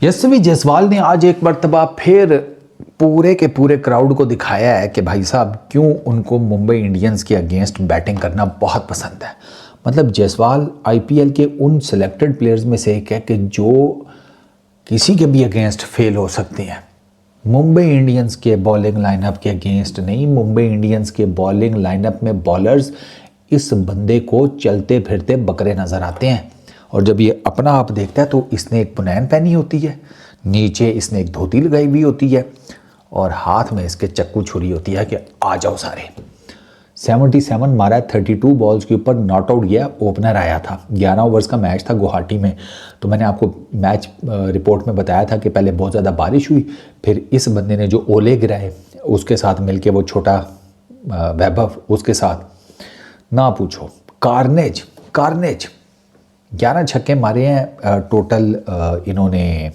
यशस्वी जायसवाल ने आज एक मर्तबा फिर पूरे के पूरे क्राउड को दिखाया है कि भाई साहब क्यों उनको मुंबई इंडियंस के अगेंस्ट बैटिंग करना बहुत पसंद है। मतलब जायसवाल आईपीएल के उन सिलेक्टेड प्लेयर्स में से एक है कि जो किसी के भी अगेंस्ट फेल हो सकते हैं। मुंबई इंडियंस के बॉलिंग लाइनअप के अगेंस्ट नहीं, मुंबई इंडियंस के बॉलिंग लाइनअप में बॉलर्स इस बंदे को चलते फिरते बकरे नज़र आते हैं। और जब ये अपना आप देखता है तो इसने एक पुनैन पहनी होती है, नीचे इसने एक धोती लगाई हुई होती है और हाथ में इसके चक्कू छुरी होती है कि आ जाओ सारे। 77 मारा है 32 बॉल्स के ऊपर, नॉट आउट गया, ओपनर आया था। 11 ओवर्स का मैच था गुवाहाटी में। तो मैंने आपको मैच रिपोर्ट में बताया था कि पहले बहुत ज़्यादा बारिश हुई, फिर इस बंदे ने जो ओले गिराए उसके साथ मिलके वो छोटा वैभव उसके साथ ना पूछो, कार्नेज 11 छक्के मारे हैं टोटल। इन्होंने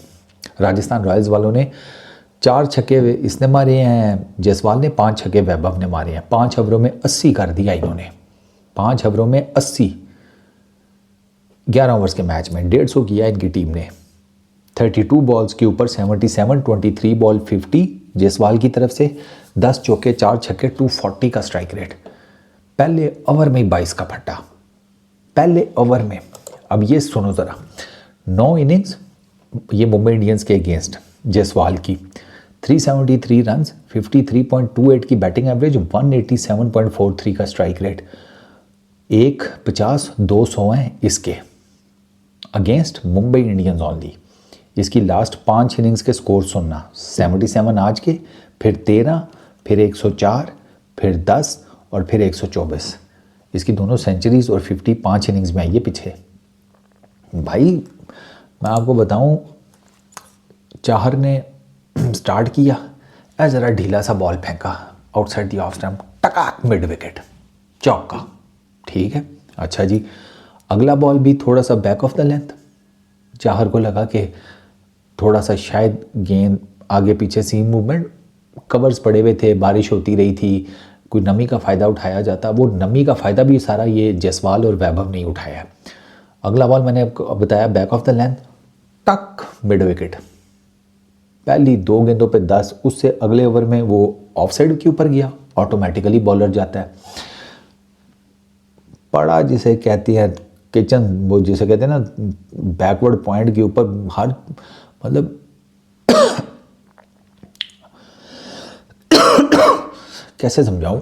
राजस्थान रॉयल्स वालों ने 4 छक्के इसने मारे हैं, जायसवाल ने 5 छक्के वैभव ने मारे हैं। 5 ओवरों में 80 कर दिया इन्होंने, 5 ओवरों में 80। 11 ओवर्स के मैच में 150 किया इनकी टीम ने। 32 बॉल्स के ऊपर 77, 23 बॉल 50 जायसवाल की तरफ से, 10 चौके 4 छक्के, 240 का स्ट्राइक रेट। पहले ओवर में 22 का फट्टा, पहले ओवर में। अब ये सुनो ज़रा, 9 इनिंग्स ये मुंबई इंडियंस के अगेंस्ट जायसवाल की, 373 रन्स, 53.28 की बैटिंग एवरेज, 187.43 का स्ट्राइक रेट। 150 200 हैं इसके अगेंस्ट मुंबई इंडियंस ओनली। इसकी लास्ट 5 इनिंग्स के स्कोर सुनना, 77 आज के, फिर 13, फिर 104, फिर 10 और फिर 124। इसकी दोनों सेंचुरीज और 50 5 इनिंग्स में आई है पीछे। भाई मैं आपको बताऊं, चाहर ने स्टार्ट किया, ज़रा ढीला सा बॉल फेंका आउटसाइड दी ऑफ स्टंप, टकाक मिड विकेट, चौका। ठीक है, अच्छा जी। अगला बॉल भी थोड़ा सा back of the length, Chahar को लगा कि थोड़ा सा शायद गेंद आगे पीछे सीम मूवमेंट, कवर्स पड़े हुए थे, बारिश होती रही थी, कोई नमी का फ़ायदा उठाया जाता। वो नमी का फ़ायदा भी सारा ये जायसवाल और वैभव नहीं उठाया। अगला बॉल मैंने आपको बताया बैक ऑफ द लेंथ, टक मिड विकेट। पहली 2 गेंदों पे 10, उससे अगले ओवर में वो ऑफ साइड के ऊपर गया, ऑटोमेटिकली बॉलर जाता है। पड़ा जिसे कहते हैं किचन, वो जिसे कहते हैं ना बैकवर्ड पॉइंट के ऊपर, हर मतलब कैसे समझाऊं।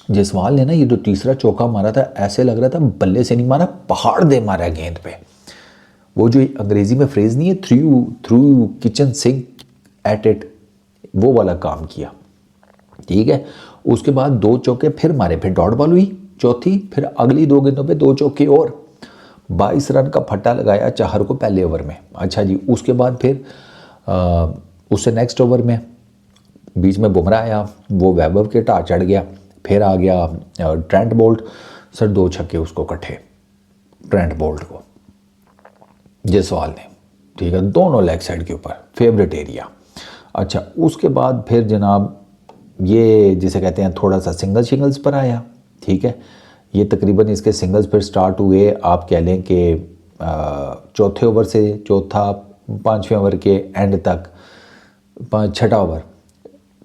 जायसवाल ने ना ये जो तीसरा चौका मारा था, ऐसे लग रहा था बल्ले से नहीं मारा, पहाड़ दे मारा गेंद पे। वो जो अंग्रेजी में फ्रेज नहीं है, through kitchen sink at it, वो वाला काम किया। ठीक है, उसके बाद 2 चौके फिर मारे, फिर डॉट बॉल हुई चौथी, फिर अगली 2 गेंदों पे 2 चौके और 22 रन का फट्टा लगाया चाहर को पहले ओवर में। अच्छा जी, उसके बाद फिर उससे नेक्स्ट ओवर में बीच में बुमराह आया, वो वैभव के टा चढ़ गया, फिर आ गया ट्रेंट बोल्ट, सर 2 छक्के उसको कट्ठे ट्रेंट बोल्ट को जायसवाल ने। ठीक है, दोनों लेग साइड के ऊपर, फेवरेट एरिया। अच्छा, उसके बाद फिर जनाब ये जिसे कहते हैं थोड़ा सा सिंगल्स पर आया। ठीक है, ये तकरीबन इसके सिंगल्स फिर स्टार्ट हुए, आप कह लें कि चौथे ओवर से चौथा 5वें ओवर के एंड तक,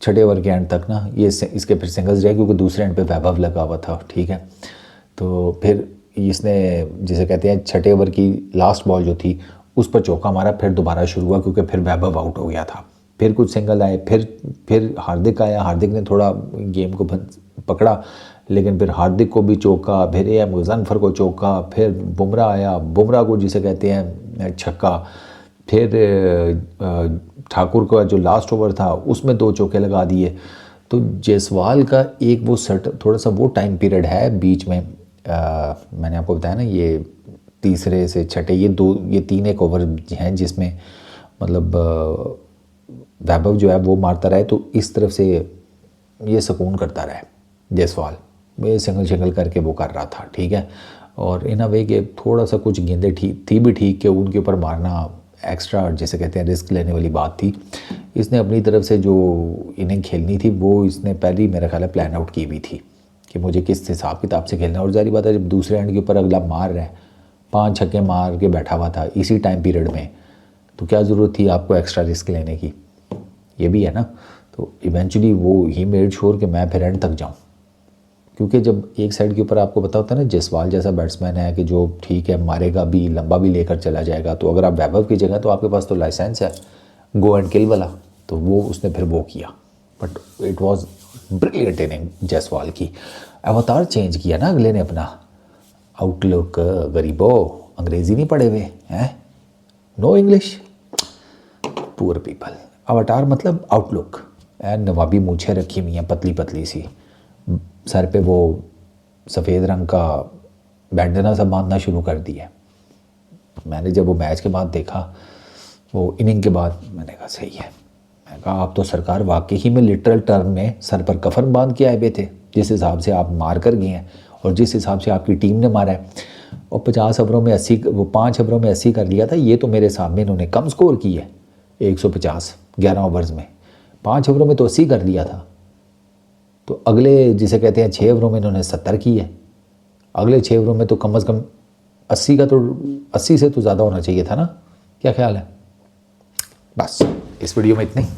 छठे ओवर के एंड तक ना ये इसके फिर सिंगल्स रहे, क्योंकि दूसरे एंड पे वैभव लगा हुआ था। ठीक है, तो फिर इसने जिसे कहते हैं छठे ओवर की लास्ट बॉल जो थी उस पर चौका मारा, फिर दोबारा शुरू हुआ क्योंकि फिर वैभव आउट हो गया था। फिर कुछ सिंगल आए, फिर हार्दिक आया, हार्दिक ने थोड़ा गेम को पकड़ा, लेकिन फिर हार्दिक को भी चौका, फिर मुजफ्फर को चौका, फिर बुमराह आया, बुमराह को जिसे कहते हैं छक्का, फिर ठाकुर का जो लास्ट ओवर था उसमें 2 चौके लगा दिए। तो जायसवाल का एक वो थोड़ा सा वो टाइम पीरियड है बीच में, मैंने आपको बताया ना ये तीसरे से छठे ये 3 एक ओवर हैं जिसमें मतलब वैभव जो है वो मारता रहे, तो इस तरफ से ये सुकून करता रहे जायसवाल, ये सिंगल करके वो कर रहा था। ठीक है, और इन अ वे के थोड़ा सा कुछ गेंदें थी भी ठीक कि उनके ऊपर मारना एक्स्ट्रा जिसे कहते हैं रिस्क लेने वाली बात थी। इसने अपनी तरफ से जो इनिंग खेलनी थी वो इसने पहले ही मेरा ख्याल है प्लान आउट की हुई थी कि मुझे किस हिसाब किताब से खेलना है। और जारी बात है जब दूसरे एंड के ऊपर अगला मार रहा है, 5 छक्के मार के बैठा हुआ था इसी टाइम पीरियड में, तो क्या ज़रूरत थी आपको एक्स्ट्रा रिस्क लेने की, ये भी है ना। तो इवेंचुअली वो ही मेड श्योर कि मैं फिर एंड तक जाऊँ, क्योंकि जब एक साइड के ऊपर आपको पता होता है ना जायसवाल जैसा बैट्समैन है कि जो ठीक है मारेगा भी, लंबा भी लेकर चला जाएगा, तो अगर आप वैभव की जगह, तो आपके पास तो लाइसेंस है गो एंड किल वाला, तो वो उसने फिर वो किया। But it was brilliant inning Jaiswal की। अवतार चेंज किया ना अगले ने अपना, आउटलुक। गरीबो अंग्रेज़ी नहीं पढ़े हुए हैं, नो इंग्लिश, पुअर पीपल। अवतार मतलब आउटलुक। एंड नवाबी मूछें रखी हुई हैं पतली पतली सी, सर पे वो सफ़ेद रंग का बैंडना सा बांधना शुरू कर दिया। मैंने जब वो मैच के बाद देखा, वो इनिंग के बाद, मैंने कहा सही है। मैंने कहा आप तो सरकार वाकई में लिटरल टर्म में सर पर कफन बांध के आए हुए थे, जिस हिसाब से आप मार कर गए हैं और जिस हिसाब से आपकी टीम ने मारा है। और 50 ओवरों में 80, वो 5 ओवरों में 80 कर लिया था। ये तो मेरे सामने इन्होंने कम स्कोर की है, 150 11 ओवर्स में, 5 ओवरों में तो 80 कर लिया था। तो अगले जिसे कहते हैं 6 ओवरों में इन्होंने 70 की है। अगले 6 ओवरों में तो कम से कम 80 का, तो 80 से तो ज़्यादा होना चाहिए था ना। क्या ख्याल है? बस इस वीडियो में इतने ही।